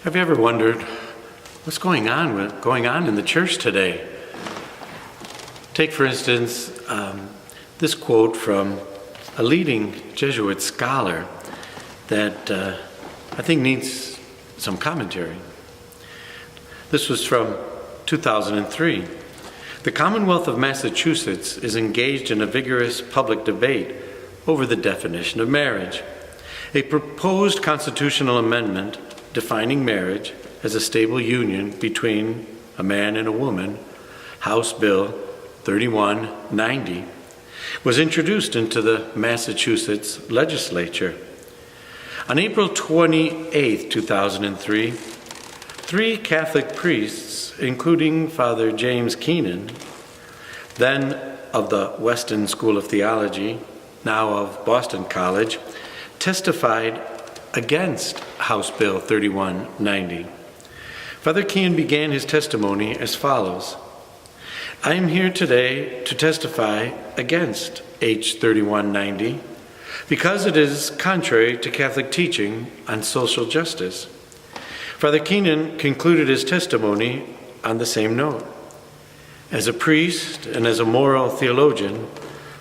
Have you ever wondered what's going on in the church today? Take, for instance, this quote from a leading Jesuit scholar that I think needs some commentary. This was from 2003. The Commonwealth of Massachusetts is engaged in a vigorous public debate over the definition of marriage. A proposed constitutional amendment defining marriage as a stable union between a man and a woman, House Bill 3190, was introduced into the Massachusetts legislature. On April 28, 2003, three Catholic priests, including Father James Keenan, then of the Weston School of Theology, now of Boston College, testified against House Bill 3190. Father Keenan began his testimony as follows: I am here today to testify against H 3190 because it is contrary to Catholic teaching on social justice. Father Keenan concluded his testimony on the same note. As a priest and as a moral theologian,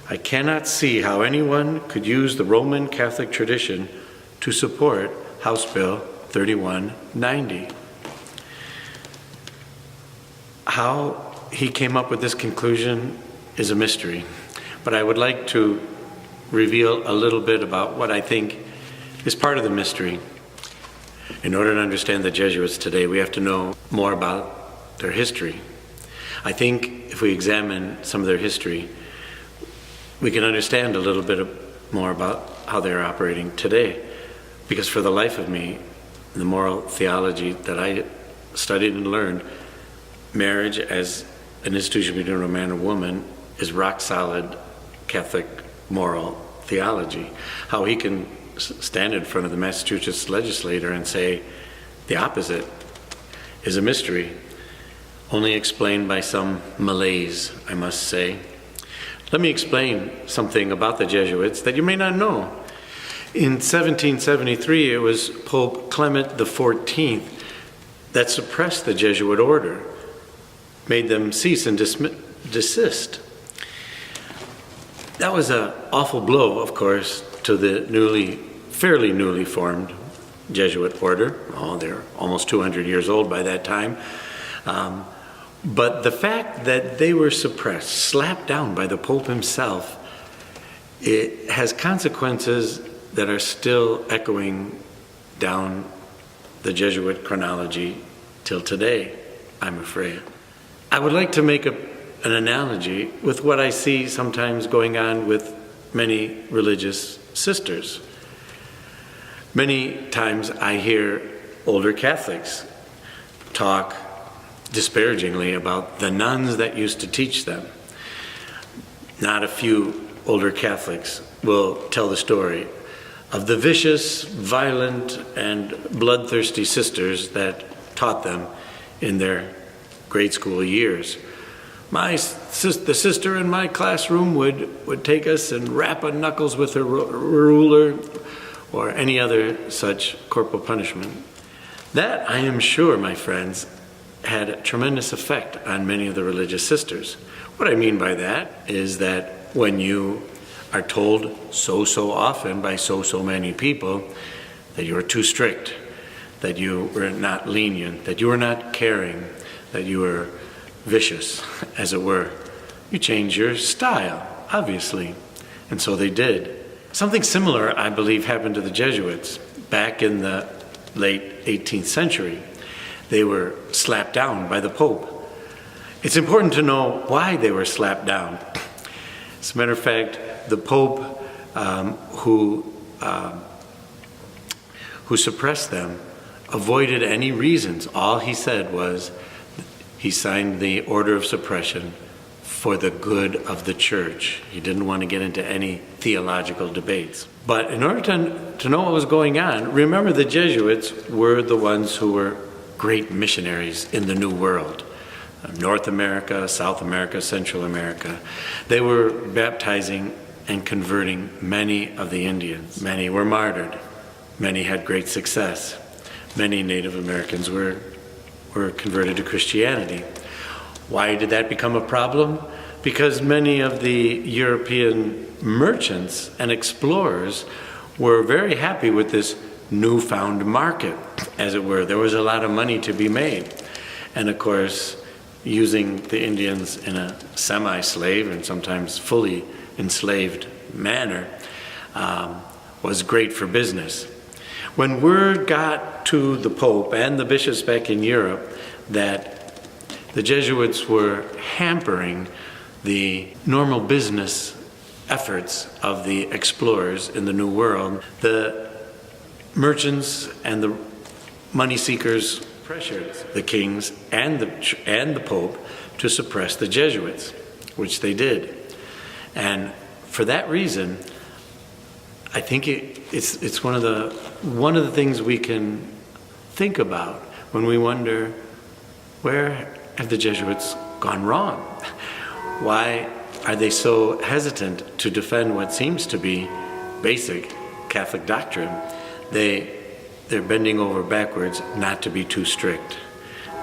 I cannot see how anyone could use the Roman Catholic tradition to support House Bill 3190. How he came up with this conclusion is a mystery, but I would like to reveal a little bit about what I think is part of the mystery. In order to understand the Jesuits today, we have to know more about their history. I think if we examine some of their history, we can understand a little bit more about how they're operating today. Because for the life of me, the moral theology that I studied and learned, marriage as an institution between a man and woman is rock solid Catholic moral theology. How he can stand in front of the Massachusetts legislature and say the opposite is a mystery, only explained by some malaise, I must say. Let me explain something about the Jesuits that you may not know. In 1773, it was Pope Clement XIV that suppressed the Jesuit order, made them cease and desist. That was an awful blow, of course, to the fairly newly formed Jesuit order. Oh, they're almost 200 years old by that time. But the fact that they were suppressed, slapped down by the Pope himself, it has consequences that are still echoing down the Jesuit chronology till today, I'm afraid. I would like to make an analogy with what I see sometimes going on with many religious sisters. Many times I hear older Catholics talk disparagingly about the nuns that used to teach them. Not a few older Catholics will tell the story of the vicious, violent, and bloodthirsty sisters that taught them in their grade school years. The sister in my classroom would take us and rap our knuckles with a ruler or any other such corporal punishment. That, I am sure, my friends, had a tremendous effect on many of the religious sisters. What I mean by that is that when you are told so often by so many people that you are too strict, that you were not lenient, that you were not caring, that you were vicious, as it were, you change your style, obviously. And so they did. Something similar, I believe, happened to the Jesuits back in the late 18th century. They were slapped down by the Pope. It's important to know why they were slapped down. As a matter of fact, the Pope who suppressed them avoided any reasons. All he said was he signed the order of suppression for the good of the church. He didn't want to get into any theological debates. But in order to know what was going on, remember the Jesuits were the ones who were great missionaries in the New World. North America, South America, Central America. They were baptizing and converting many of the Indians. Many were martyred. Many had great success. many Native Americans were converted to Christianity. Why did that become a problem? Because many of the European merchants and explorers were very happy with this newfound market, as it were. There was a lot of money to be made. And of course, using the Indians in a semi-slave and sometimes fully enslaved manner was great for business. When word got to the Pope and the bishops back in Europe that the Jesuits were hampering the normal business efforts of the explorers in the New World, the merchants and the money seekers pressured the kings and the Pope to suppress the Jesuits, which they did. And for that reason, I think it's one of the things we can think about when we wonder, where have the Jesuits gone wrong? Why are they so hesitant to defend what seems to be basic Catholic doctrine? They're bending over backwards not to be too strict,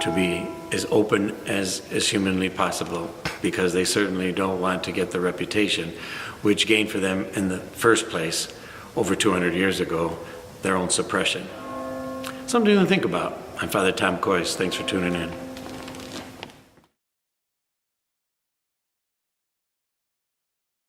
to be as open as humanly possible, because they certainly don't want to get the reputation which gained for them in the first place over 200 years ago, their own suppression. Something to think about. I'm Father Tom Koys. Thanks for tuning in.